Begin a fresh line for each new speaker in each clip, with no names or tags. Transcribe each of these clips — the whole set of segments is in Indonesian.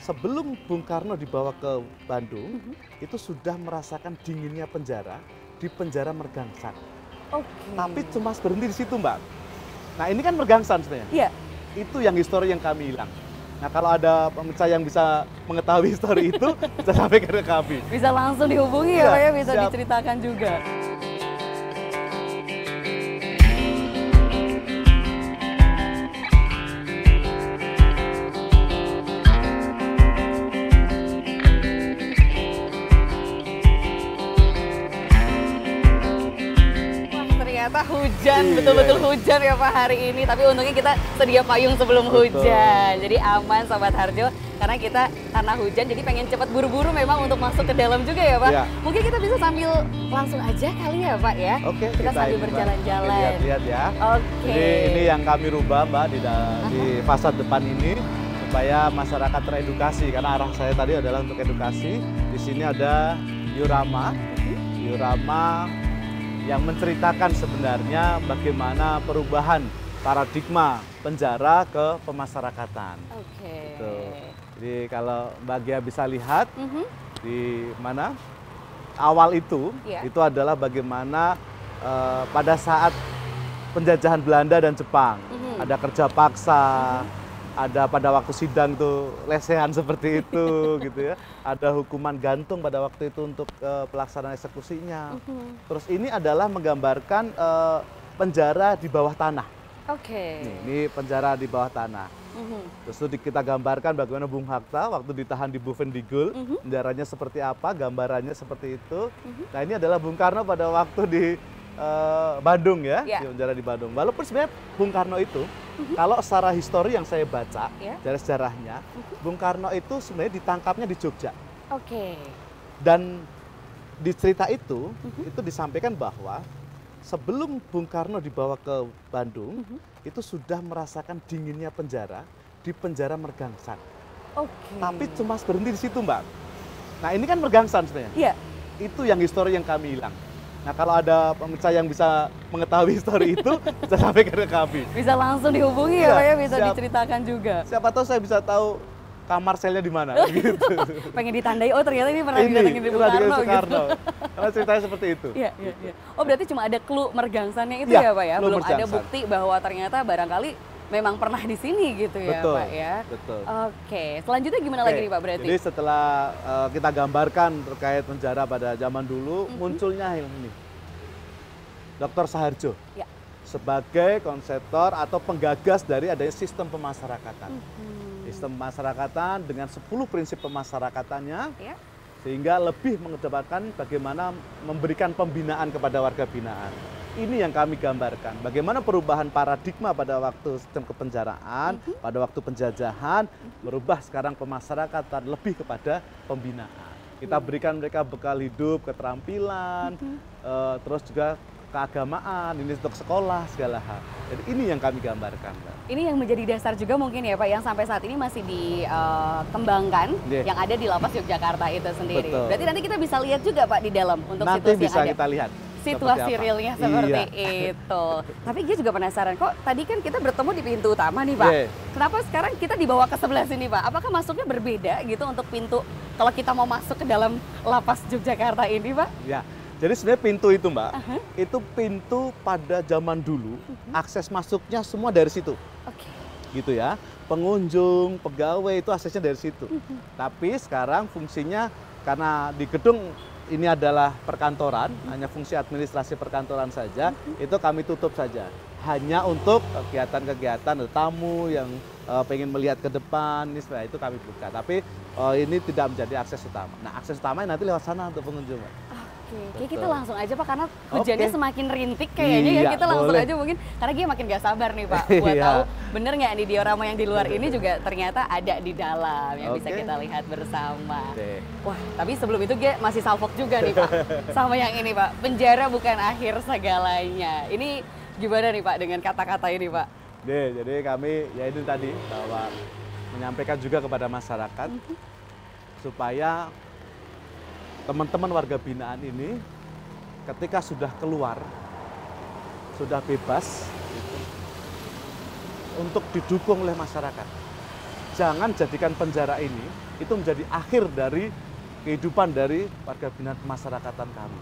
sebelum Bung Karno dibawa ke Bandung, itu sudah merasakan dinginnya penjara, di penjara Mergangsan.
Oke.
Tapi cuma berhenti di situ, Mbak. Nah, ini kan Mergangsan sebenarnya.
Iya.
Itu yang histori yang kami hilang. Nah, kalau ada pemirsa yang bisa mengetahui histori itu, bisa sampaikan ke kami.
Bisa langsung dihubungi ya
Iya,
Pak ya, bisa
siap.
diceritakan juga. Ternyata hujan,
Iya.
betul-betul hujan ya Pak hari ini. Tapi untungnya kita sedia payung sebelum
Betul.
hujan. Jadi aman Sobat Harjo, karena hujan jadi pengen cepat buru-buru memang untuk masuk ke dalam juga ya Pak.
Iya.
Mungkin kita bisa sambil langsung aja kali ya Pak ya.
Oke,
kita sambil
ini, Mbak.
berjalan-jalan.
Lihat-lihat ya.
Oke.
Ini yang kami rubah, Mbak, di fasad depan ini supaya masyarakat teredukasi, karena arah saya tadi adalah untuk edukasi. Di sini ada diorama yang menceritakan sebenarnya bagaimana perubahan paradigma penjara ke pemasyarakatan.
Oke.
Gitu. Jadi kalau Mbak Gia bisa lihat di mana awal itu adalah bagaimana pada saat penjajahan Belanda dan Jepang ada kerja paksa, ada pada waktu sidang tuh lesehan seperti itu gitu ya. Ada hukuman gantung pada waktu itu untuk pelaksanaan eksekusinya. Terus ini adalah menggambarkan penjara di bawah tanah.
Oke.
Ini penjara di bawah tanah. Terus itu kita gambarkan bagaimana Bung Hatta waktu ditahan di Bovendigul, penjaranya seperti apa, gambarannya seperti itu. Nah, ini adalah Bung Karno pada waktu di Bandung ya, di penjara di Bandung. Walaupun sebenarnya Bung Karno itu, kalau secara histori yang saya baca dari sejarahnya, Bung Karno itu sebenarnya ditangkapnya di Jogja.
Oke.
Dan di cerita itu disampaikan bahwa sebelum Bung Karno dibawa ke Bandung, itu sudah merasakan dinginnya penjara di penjara Mergangsan.
Oke.
Tapi cuma berhenti di situ, Mbak. Nah, ini kan Mergangsan sebenarnya.
Iya.
Itu yang histori yang kami hilang. Nah, kalau ada pemirsa yang bisa mengetahui histori itu, bisa sampaikan ke kami.
Bisa langsung dihubungi ya Pak ya, bisa
siap.
diceritakan juga.
Siapa tahu saya bisa tahu kamar selnya di mana gitu.
Pengen ditandai, oh ternyata ini pernah didatengin di Bung Karno gitu.
Karena ceritanya seperti itu.
Iya. Oh berarti cuma ada clue Mergangsannya itu
Iya,
ya Pak ya?
clue
Belum ada
Mergangsan.
bukti bahwa ternyata barangkali memang pernah di sini gitu ya
Betul,
Pak ya?
betul.
Oke, selanjutnya gimana lagi nih Pak berarti?
Jadi setelah kita gambarkan terkait penjara pada zaman dulu, munculnya ini. Dr. Saharjo sebagai konseptor atau penggagas dari adanya sistem pemasyarakatan. Sistem pemasyarakatan dengan 10 prinsip pemasyarakatannya, sehingga lebih mengedepankan bagaimana memberikan pembinaan kepada warga binaan. Ini yang kami gambarkan, bagaimana perubahan paradigma pada waktu sistem kepenjaraan, pada waktu penjajahan, merubah sekarang pemasyarakatan lebih kepada pembinaan. Kita berikan mereka bekal hidup, keterampilan, terus juga keagamaan, ini untuk sekolah, segala hal. Jadi ini yang kami gambarkan, Mbak.
Ini yang menjadi dasar juga mungkin ya Pak, yang sampai saat ini masih dikembangkan, yang ada di Lapas Yogyakarta itu sendiri.
Betul.
Berarti nanti kita bisa lihat juga Pak di dalam untuk
Nanti
situasi
bisa
yang ada.
kita lihat.
Situasi realnya seperti itu. Tapi dia juga penasaran, kok tadi kan kita bertemu di pintu utama nih Pak. Kenapa sekarang kita dibawa ke sebelah sini Pak? Apakah masuknya berbeda gitu untuk pintu kalau kita mau masuk ke dalam Lapas Yogyakarta ini Pak?
Ya. Jadi sebenarnya pintu itu Mbak, itu pintu pada zaman dulu, akses masuknya semua dari situ. Gitu ya, pengunjung, pegawai itu aksesnya dari situ. Tapi sekarang fungsinya, karena di gedung ini adalah perkantoran, hanya fungsi administrasi perkantoran saja, itu kami tutup saja. Hanya untuk kegiatan-kegiatan tamu yang pengen melihat ke depan, ini sebenarnya itu kami buka. Tapi ini tidak menjadi akses utama. Nah, akses utamanya nanti lewat sana untuk pengunjung, Mbak.
Oke, kita langsung aja Pak, karena hujannya semakin rintik kayaknya ya, kita langsung aja mungkin, karena dia makin gak sabar nih Pak, buat tahu bener nggak nih diorama yang di luar ini juga ternyata ada di dalam, yang bisa kita lihat bersama. Wah, tapi sebelum itu dia masih salfok juga nih Pak, sama yang ini Pak, penjara bukan akhir segalanya. Ini gimana nih Pak dengan kata-kata ini Pak?
Jadi kami, ya itu tadi, bahwa menyampaikan juga kepada masyarakat, supaya teman-teman warga binaan ini ketika sudah keluar, sudah bebas, gitu, untuk didukung oleh masyarakat. jangan jadikan penjara ini itu menjadi akhir dari kehidupan dari warga binaan kemasyarakatan kami.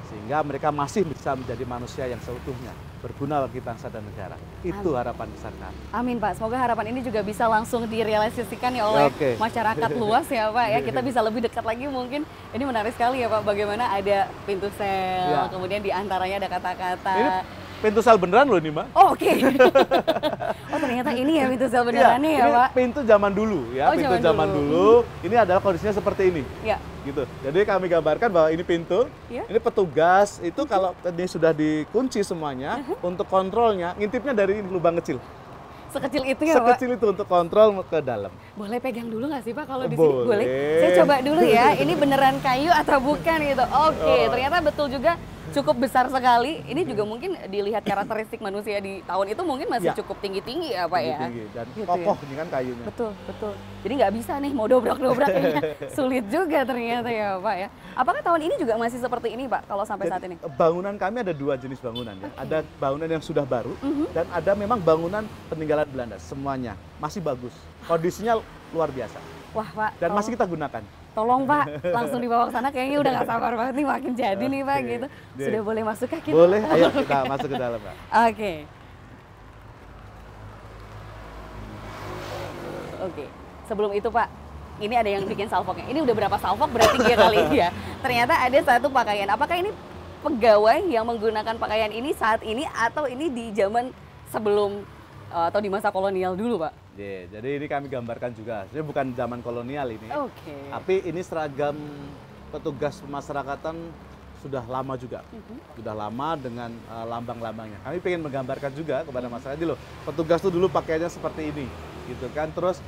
Sehingga mereka masih bisa menjadi manusia yang seutuhnya, berguna bagi bangsa dan negara. Itu harapan besar kami.
Amin Pak, semoga harapan ini juga bisa langsung direalisasikan ya oleh masyarakat luas ya Pak ya. Kita bisa lebih dekat lagi mungkin. Ini menarik sekali ya Pak, bagaimana ada pintu sel, kemudian di antaranya ada kata-kata.
Pintu sel beneran loh ini, Mbak.
Oh, oke. Oh, ternyata ini ya pintu sel benerannya ya, Pak.
Pintu zaman dulu ya, pintu zaman dulu. Ini adalah kondisinya seperti ini.
Ya.
Gitu. Jadi kami gambarkan bahwa ini pintu, ini petugas itu kalau ini sudah dikunci semuanya, untuk kontrolnya ngintipnya dari lubang kecil.
Sekecil itu ya, Pak?
Sekecil itu untuk kontrol ke dalam.
Boleh pegang dulu nggak sih, Pak, kalau di sini? Boleh. Saya coba dulu ya, ini beneran kayu atau bukan gitu. Oke, ternyata betul juga cukup besar sekali. Ini juga mungkin dilihat karakteristik manusia di tahun itu mungkin masih cukup tinggi-tinggi ya, Pak ya?
Tinggi dan gitu kokoh ini kan kayunya.
Betul, betul. Jadi nggak bisa nih mau dobrak-dobrak kayaknya. Sulit juga ternyata ya, Pak ya. Apakah tahun ini juga masih seperti ini, Pak, kalau sampai saat ini?
Bangunan kami ada dua jenis bangunan ya. Ada bangunan yang sudah baru dan ada memang bangunan peninggalan Belanda. Semuanya masih bagus. Kondisinya luar biasa.
Wah, Pak.
Dan masih kita gunakan.
Tolong Pak, langsung dibawa ke sana, kayaknya udah gak sabar banget nih makin jadi nih Pak gitu. Sudah boleh masuk kah kita?
Boleh, ayo kita masuk ke dalam Pak.
Oke. Oke, sebelum itu Pak, ini ada yang bikin salvoknya. Ini udah berapa salvok berarti dia kali ya. Ternyata ada satu pakaian. Apakah ini pegawai yang menggunakan pakaian ini saat ini atau ini di zaman sebelum atau di masa kolonial dulu Pak?
Jadi ini kami gambarkan juga, ini bukan zaman kolonial ini, tapi ini seragam petugas pemasyarakatan sudah lama juga, sudah lama dengan lambang-lambangnya. Kami ingin menggambarkan juga kepada masyarakat, loh, petugas itu dulu pakaiannya seperti ini, gitu kan. Terus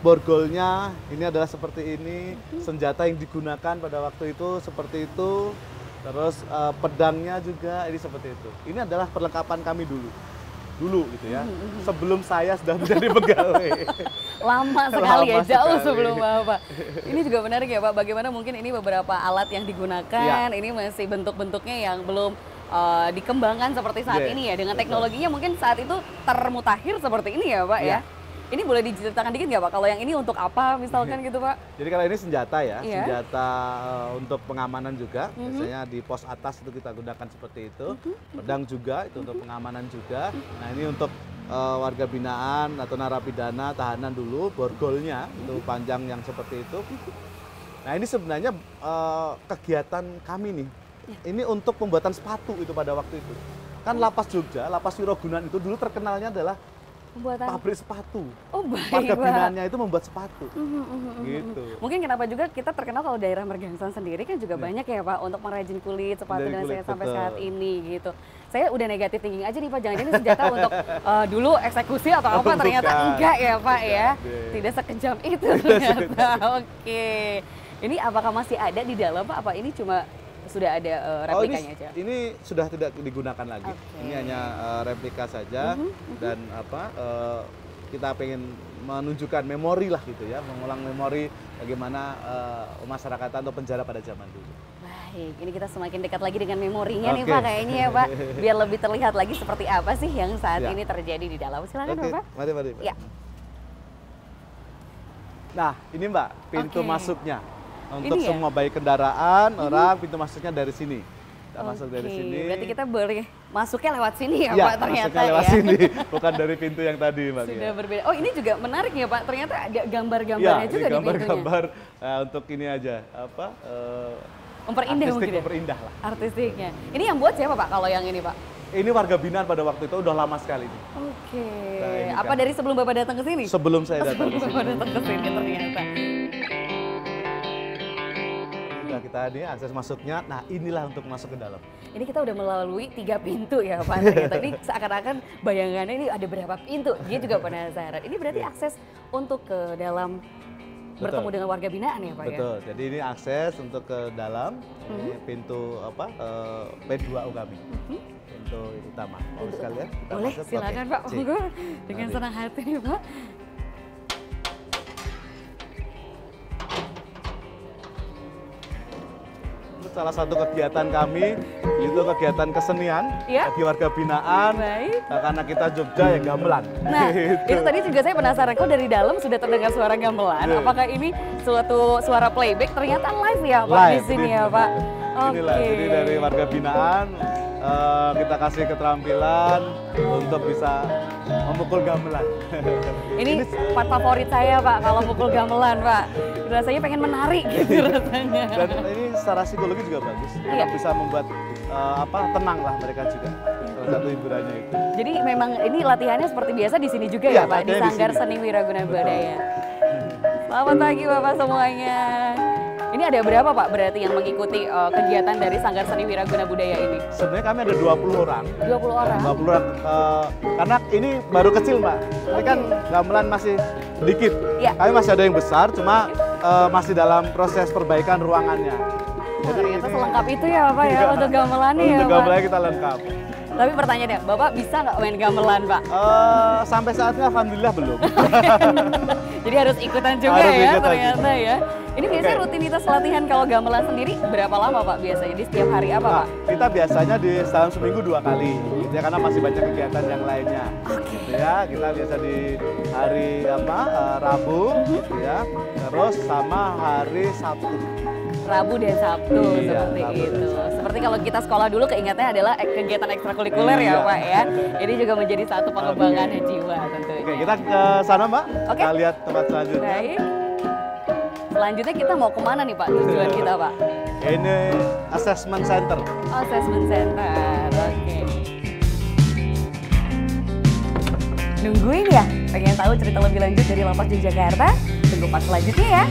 borgolnya ini adalah seperti ini, senjata yang digunakan pada waktu itu seperti itu, terus pedangnya juga ini seperti itu. Ini adalah perlengkapan kami dulu gitu ya, sebelum saya sudah menjadi pegawai.
Lama sekali ya, jauh sebelum Bapak. Ini juga menarik ya Pak, bagaimana mungkin ini beberapa alat yang digunakan, ini masih bentuk-bentuknya yang belum dikembangkan seperti saat ini ya, dengan teknologinya mungkin saat itu termutakhir seperti ini ya Pak ya. Ini boleh diceritakan dikit nggak Pak, kalau yang ini untuk apa misalkan gitu Pak?
Jadi kalau ini senjata ya, senjata untuk pengamanan juga, biasanya di pos atas itu kita gunakan seperti itu, pedang juga itu untuk pengamanan juga. Nah ini untuk warga binaan atau narapidana tahanan dulu, borgolnya itu panjang yang seperti itu. Nah ini sebenarnya kegiatan kami nih, ini untuk pembuatan sepatu itu pada waktu itu. Kan Lapas Jogja, Lapas Wirogunan itu dulu terkenalnya adalah pabrik sepatu.
Oh baik,
warga binaannya itu membuat sepatu. Gitu.
Mungkin kenapa juga kita terkenal kalau daerah Mergangsan sendiri kan juga banyak ya Pak untuk merajin kulit sepatu dan saya sampai saat ini gitu. Saya udah negatif thinking aja nih Pak, jangan-jangan senjata untuk dulu eksekusi atau apa, ternyata enggak ya Pak ya. Tidak sekejam itu ternyata. Oke. Ini apakah masih ada di dalam Pak? Apa ini cuma sudah ada replikanya aja?
Ini sudah tidak digunakan lagi. Ini hanya replika saja dan kita pengen menunjukkan memori lah gitu ya, mengulang memori bagaimana masyarakat atau penjara pada zaman dulu.
Baik, ini kita semakin dekat lagi dengan memorinya nih Pak kayaknya ya Pak, biar lebih terlihat lagi seperti apa sih yang saat ini terjadi di dalam. Silakan Bapak.
Mari.
Ya.
Nah ini Mbak, pintu masuknya. Untuk semua baik kendaraan, orang, pintu masuknya dari sini. Kita masuk dari sini.
Berarti kita boleh masuknya lewat sini ya Pak ternyata
masuknya lewat sini, bukan dari pintu yang tadi Mbak.
Sudah berbeda. Oh ini juga menarik ya Pak, ternyata ada gambar-gambarnya juga di pintunya.
Gambar-gambar untuk ini aja,
memperindah mungkin ya?
Memperindah lah.
Artistiknya. Ini yang buat siapa Pak kalau yang ini Pak?
Ini warga binaan pada waktu itu udah lama sekali.
Oke. Nah, apa dari sebelum Bapak datang ke sini?
Sebelum saya datang ke sini.
Bapak datang ke sini ternyata.
Kita ini akses masuknya, nah inilah untuk masuk ke dalam.
Ini kita udah melalui 3 pintu ya Pak, ternyata ini seakan-akan bayangannya ini ada berapa pintu, dia juga penasaran. Ini berarti akses untuk ke dalam bertemu dengan warga binaan ya Pak ya? Betul,
jadi ini akses untuk ke dalam, ini pintu P2U kami, pintu utama. Mau sekalian?
Boleh, silakan Pak, monggo dengan senang hati nih Pak.
salah satu kegiatan kami itu kegiatan kesenian bagi warga binaan. Karena kita Jogja ya gamelan.
Nah, itu tadi juga saya penasaran, kok dari dalam sudah terdengar suara gamelan? Apakah ini suatu suara playback? Ternyata live ya Pak di sini ya Pak.
Inilah, jadi dari warga binaan kita kasih keterampilan untuk bisa memukul gamelan.
Ini part favorit saya Pak, kalau mukul gamelan Pak. Rasanya pengen menari gitu rasanya.
Dan ini secara psikologi juga bagus, bisa membuat tenang lah mereka juga. Salah satu hiburannya itu. Jadi memang ini latihannya seperti biasa di sini juga ya Pak, di Sanggar Seni Wiraguna Budaya.
Selamat pagi Bapak semuanya. Ini ada berapa Pak berarti yang mengikuti kegiatan dari Sanggar Seni Wiraguna Budaya ini?
Sebenarnya kami ada 20 orang.
20 orang?
20 orang, karena ini baru kecil Mbak. Ini kan gamelan masih sedikit. Kami masih ada yang besar, cuma masih dalam proses perbaikan ruangannya.
Jadi ternyata selengkap itu ya Pak ya, untuk gamelannya ya Pak?
Untuk gamelannya kita lengkap.
Tapi pertanyaannya, Bapak bisa nggak main gamelan Pak?
Sampai saatnya alhamdulillah belum.
Jadi harus ikutan juga ya ternyata ya. Ini biasanya rutinitas latihan kalau gamelan sendiri berapa lama Pak biasanya? Di setiap hari apa Pak?
Kita biasanya dalam seminggu 2 kali, gitu ya, karena masih banyak kegiatan yang lainnya. Gitu ya, kita biasa di hari Rabu, gitu ya, terus sama hari Sabtu.
Rabu dan Sabtu seperti itu. Seperti kalau kita sekolah dulu keingatnya adalah kegiatan ekstrakurikuler ya Pak ya. Ini juga menjadi satu pengembangan jiwa tentunya.
Oke, kita ke sana Mbak. Kita lihat tempat selanjutnya.
Baik. Selanjutnya kita mau kemana nih Pak tujuan kita Pak?
Ini assessment center.
Assessment center, oke. Nungguin ya? Pengen tahu cerita lebih lanjut dari Lapas Yogyakarta? Tunggu part selanjutnya ya.